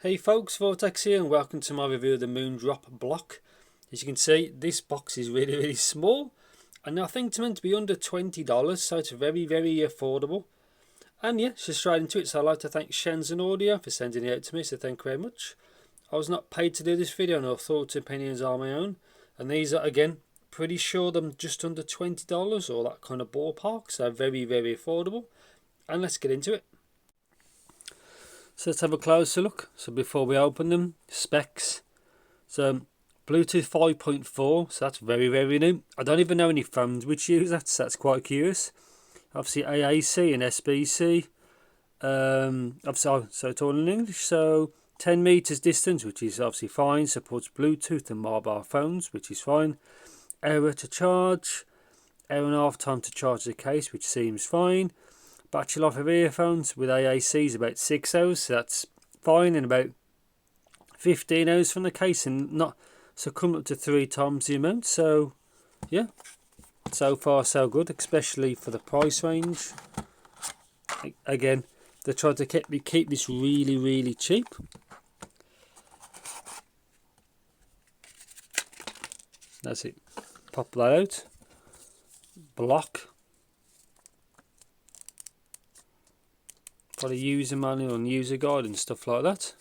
Hey folks, Vortex here and welcome to my review of the Moondrop Block. As you can see, this box is really small and I think it's meant to be under $20, so it's very affordable. And yeah, just straight into it. So I'd like to thank Shenzhen Audio for sending it out to me, so thank you very much. I was not paid to do this video, no thoughts and opinions are my own. And these are, again, pretty sure them just under $20 or that kind of ballpark, so very affordable. And let's get into it. So let's have a closer look. So before we open them, specs. So Bluetooth 5.4, so that's very new. I don't even know any phones which use that, so that's quite curious. Obviously AAC and SBC. Obviously, so it's all in English. So 10 meters distance, which is obviously fine. Supports Bluetooth and mobile phones, which is fine. Hour to charge. Hour and a half time to charge the case, which seems fine. Battery life of earphones with AAC is about 6 hours, so that's fine, and about 15 hours from the case, and not so come up to 3 times the amount. So yeah, so far so good, especially for the price range. Again, they tried to keep this really cheap. That's it. Pop that out. Block. Got a user manual and user guide and stuff like that.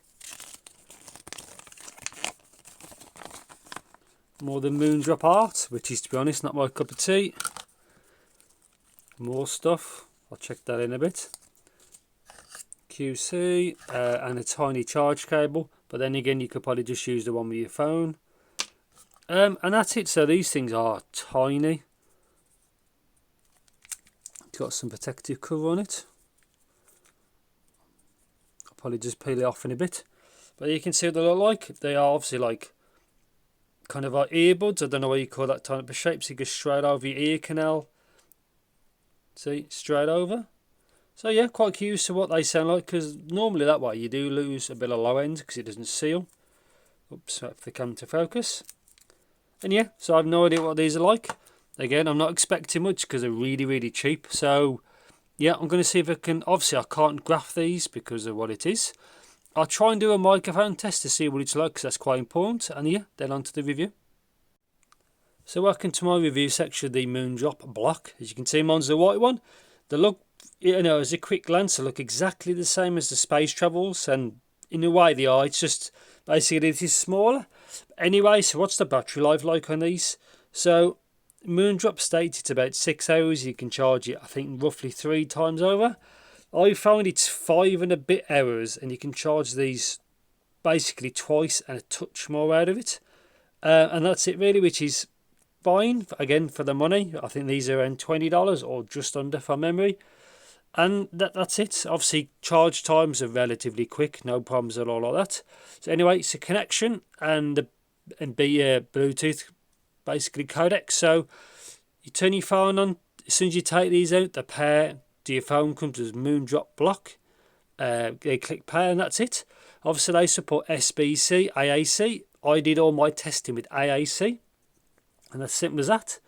More than Moondrop art, which is, to be honest, not my cup of tea. More stuff. I'll check that in a bit. QC and a tiny charge cable, but then again you could probably just use the one with your phone. And that's it. So these things are tiny. It's got some protective cover on it. Probably just peel it off in a bit, but you can see what they look like. They are obviously like kind of like earbuds. I don't know what you call that type of shape. So you go straight over your ear canal. See, straight over. So yeah, quite curious to what they sound like, because normally that way you do lose a bit of low end because it doesn't seal. Oops, if they come to focus. And yeah, so I have no idea what these are like. Again, I'm not expecting much because they're really cheap. So yeah, I'm going to see if I can. Obviously, I can't graph these because of what it is. I'll try and do a microphone test to see what it's like, because that's quite important. And yeah, then on to the review. So welcome to my review section of the Moondrop Block. As you can see, mine's the white one. They look, you know, as a quick glance, they look exactly the same as the Space Travels, and in a way they are. It's just basically it is smaller. Anyway, so what's the battery life like on these? So Moondrop states it's about 6 hours. You can charge it, I think, roughly 3 times over. I found it's 5 and a bit hours, and you can charge these basically twice and a touch more out of it. And that's it really, which is fine, again, for the money. I think these are around $20 or just under from memory. And that's it. Obviously, charge times are relatively quick, no problems at all like that. So anyway, it's a connection and Bluetooth, basically codecs. So you turn your phone on. As soon as you take these out, the pair to your phone comes as Moondrop Block. They click pair and that's it. Obviously they support SBC, AAC. I did all my testing with AAC, and as simple as that.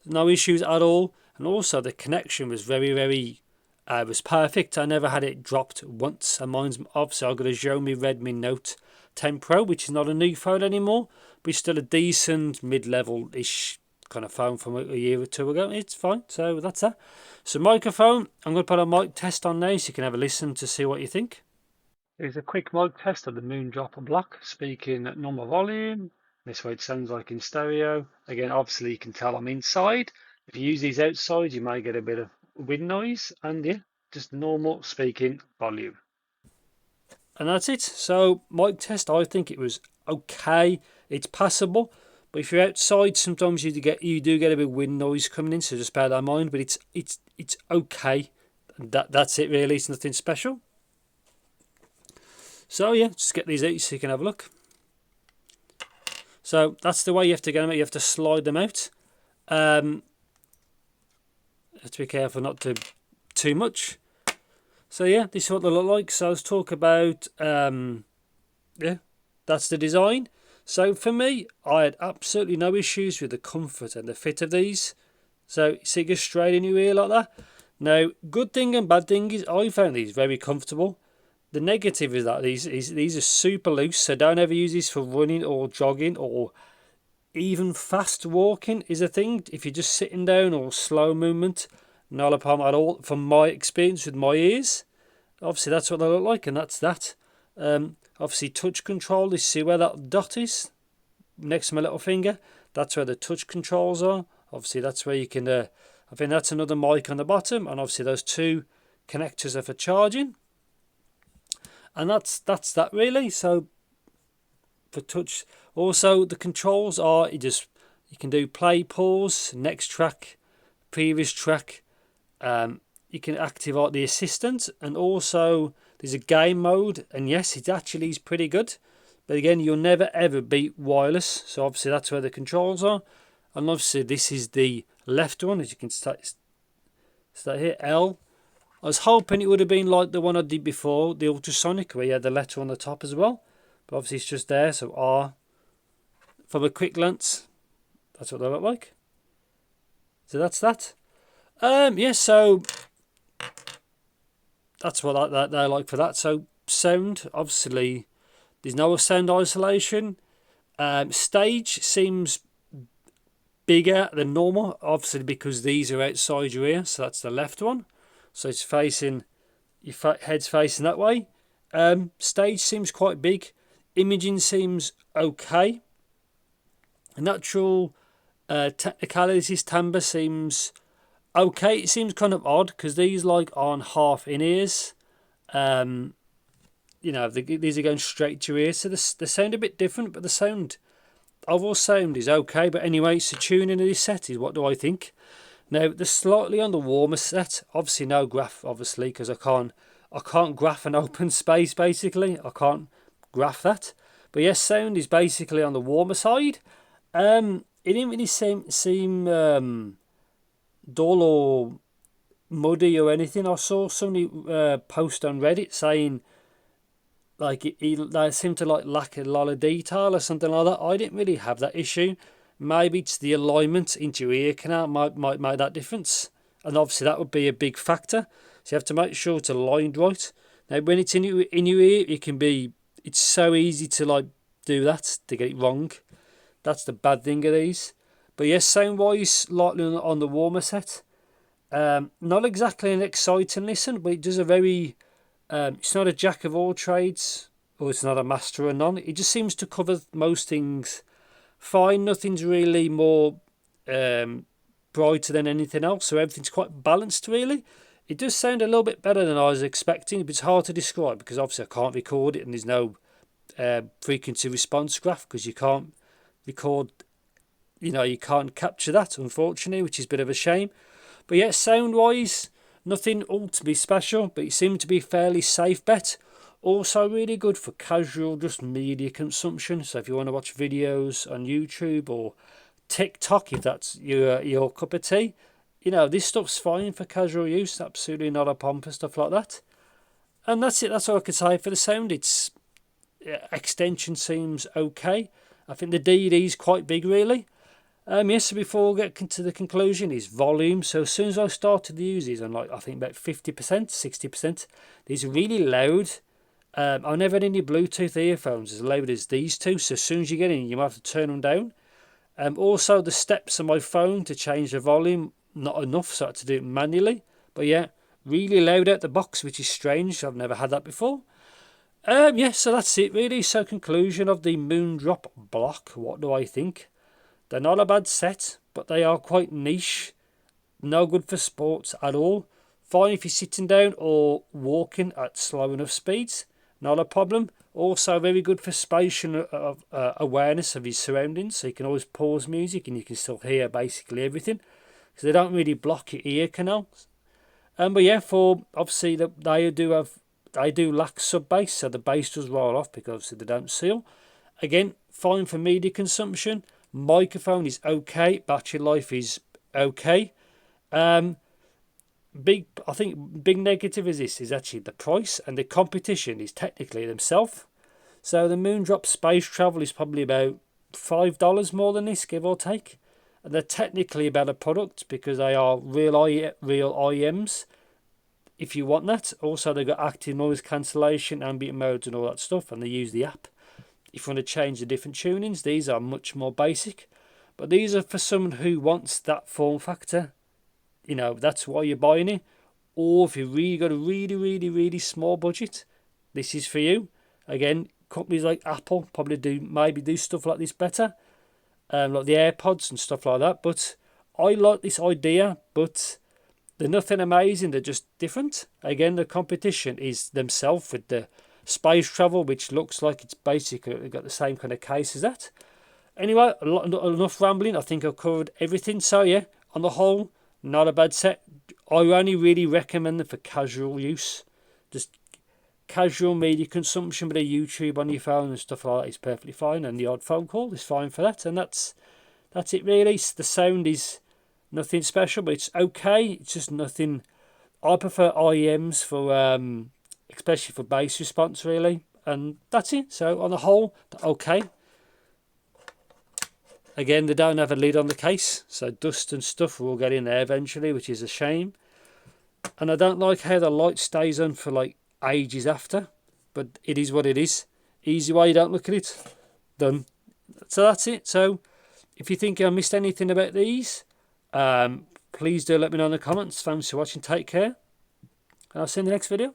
No issues at all. And also the connection was very was perfect. I never had it dropped once. And mine's obviously I've got a Xiaomi Redmi Note 10 Pro, which is not a new phone anymore, but it's still a decent mid-level-ish kind of phone from a year or two ago. It's fine. So that's that. So microphone, I'm going to put a mic test on now so you can have a listen to see what you think. Here's a quick mic test of the Moondrop Block, speaking at normal volume. This way it sounds like in stereo. Again, obviously you can tell I'm inside. If you use these outside, you may get a bit of wind noise, and yeah, just normal speaking volume. And that's it. So mic test, I think it was okay. It's passable, but if you're outside, sometimes you do get a bit of wind noise coming in, so just bear that in mind. But it's okay. That's it really. It's nothing special. So yeah, just get these out so you can have a look. So that's the way you have to get them out. You have to slide them out. You have to be careful not to too much. So yeah, this is what they look like. So let's talk about yeah, that's the design. So for me, I had absolutely no issues with the comfort and the fit of these. So see, it goes straight in your ear like that. Now, good thing and bad thing is I found these very comfortable. the negative is that these are super loose, so don't ever use these for running or jogging or even fast walking is a thing. If you're just sitting down or slow movement, not a problem at all from my experience with my ears. Obviously that's what they look like, and that's that. Obviously touch control, you see where that dot is next to my little finger, that's where the touch controls are. Obviously that's where you can I think that's another mic on the bottom, and obviously those two connectors are for charging, and that's that really. So for touch, also the controls are you can do play, pause, next track, previous track. You can activate the assistant, and also there's a game mode, and yes, it actually is pretty good, but again, you'll never ever beat wireless. So obviously that's where the controls are, and obviously this is the left one, as you can start here, L. I was hoping it would have been like the one I did before, the ultrasonic, where you had the letter on the top as well, but obviously it's just there. So R, from a quick glance, that's what they look like. So that's that. Yeah, so that's what they're like for that. So sound, obviously there's no sound isolation. Stage seems bigger than normal, obviously because these are outside your ear. So that's the left one, so it's facing, your head's facing that way. Stage seems quite big. Imaging seems okay. Natural technicalities, timbre seems okay. It seems kind of odd because these like aren't half in ears. You know, these are going straight to your ear, so they sound a bit different, but the sound, overall sound is okay. But anyway, so tuning of this set is, what do I think? Now, they're slightly on the warmer set. Obviously no graph, obviously, because I can't graph an open space, basically. I can't graph that. But yes, sound is basically on the warmer side. It didn't really seem dull or muddy or anything. I saw somebody post on Reddit saying like they seem to like lack a lot of detail or something like that. I didn't really have that issue. Maybe it's the alignment into your ear canal might make that difference, and obviously that would be a big factor. So you have to make sure it's aligned right. Now when it's in your ear, it's so easy to like do that, to get it wrong. That's the bad thing of these. But yes, sound wise, slightly on the warmer set. Not exactly an exciting listen, but it does a very it's not a jack of all trades, or it's not a master of none. It just seems to cover most things fine. Nothing's really more brighter than anything else, so everything's quite balanced really. It does sound a little bit better than I was expecting, but it's hard to describe because obviously I can't record it, and there's no frequency response graph because you can't record, you can't capture that, unfortunately, which is a bit of a shame. But yeah, sound wise, nothing ultimately special, but it seemed to be a fairly safe bet. Also really good for casual, just media consumption. So if you want to watch videos on YouTube or TikTok, if that's your cup of tea, this stuff's fine for casual use. Absolutely not a problem for stuff like that. And that's it. That's all I could say for the sound. Its extension seems okay. I think the DD is quite big, really. Yes, so before we get to the conclusion, is volume. So as soon as I started to use these, on I think about 50%, 60%, these are really loud. I never had any Bluetooth earphones as loud as these two. So as soon as you get in, you might have to turn them down. Also, the steps on my phone to change the volume, not enough, so I had to do it manually. But yeah, really loud out the box, which is strange. I've never had that before. Yeah, so that's it really. So conclusion of the Moondrop Block. What do I think? They're not a bad set, but they are quite niche. No good for sports at all. Fine if you're sitting down or walking at slow enough speeds. Not a problem. Also very good for spatial awareness of your surroundings. So you can always pause music and you can still hear basically everything. Because they don't really block your ear canals. But yeah, for obviously they do lack sub bass, so the bass does roll off because obviously they don't seal. Again, fine for media consumption. Microphone is okay. Battery life is okay. I think big negative is actually the price, and the competition is technically themselves. So the Moondrop Space Travel is probably about $5 more than this, give or take. And they're technically a better product because they are real IEMs. if you want that. Also, they've got active noise cancellation, ambient modes and all that stuff, and they use the app. If you want to change the different tunings, these are much more basic. But these are for someone who wants that form factor. You know, that's why you're buying it. Or if you've really got a really small budget, this is for you. Again, companies like Apple probably maybe do stuff like this better. Like the AirPods and stuff like that. But I like this idea, but they're nothing amazing, they're just different. Again, the competition is themselves with the space travel, which looks like it's basically got the same kind of case as that. Anyway, enough rambling. I think I've covered everything. So yeah, on the whole, not a bad set. I only really recommend them for casual use. Just casual media consumption, but a YouTube on your phone and stuff like that is perfectly fine. And the odd phone call is fine for that. And that's it really. The sound is nothing special, but it's okay. It's just nothing. I prefer IEMs for especially for bass response really, and that's it. So on the whole, okay. Again, they don't have a lid on the case, so dust and stuff will get in there eventually, which is a shame. And I don't like how the light stays on for like ages after, but it is what it is. Easy way, you don't look at it. Done. So that's it. So if you think I missed anything about these, please do let me know in the comments. Thanks for watching. Take care. And I'll see you in the next video.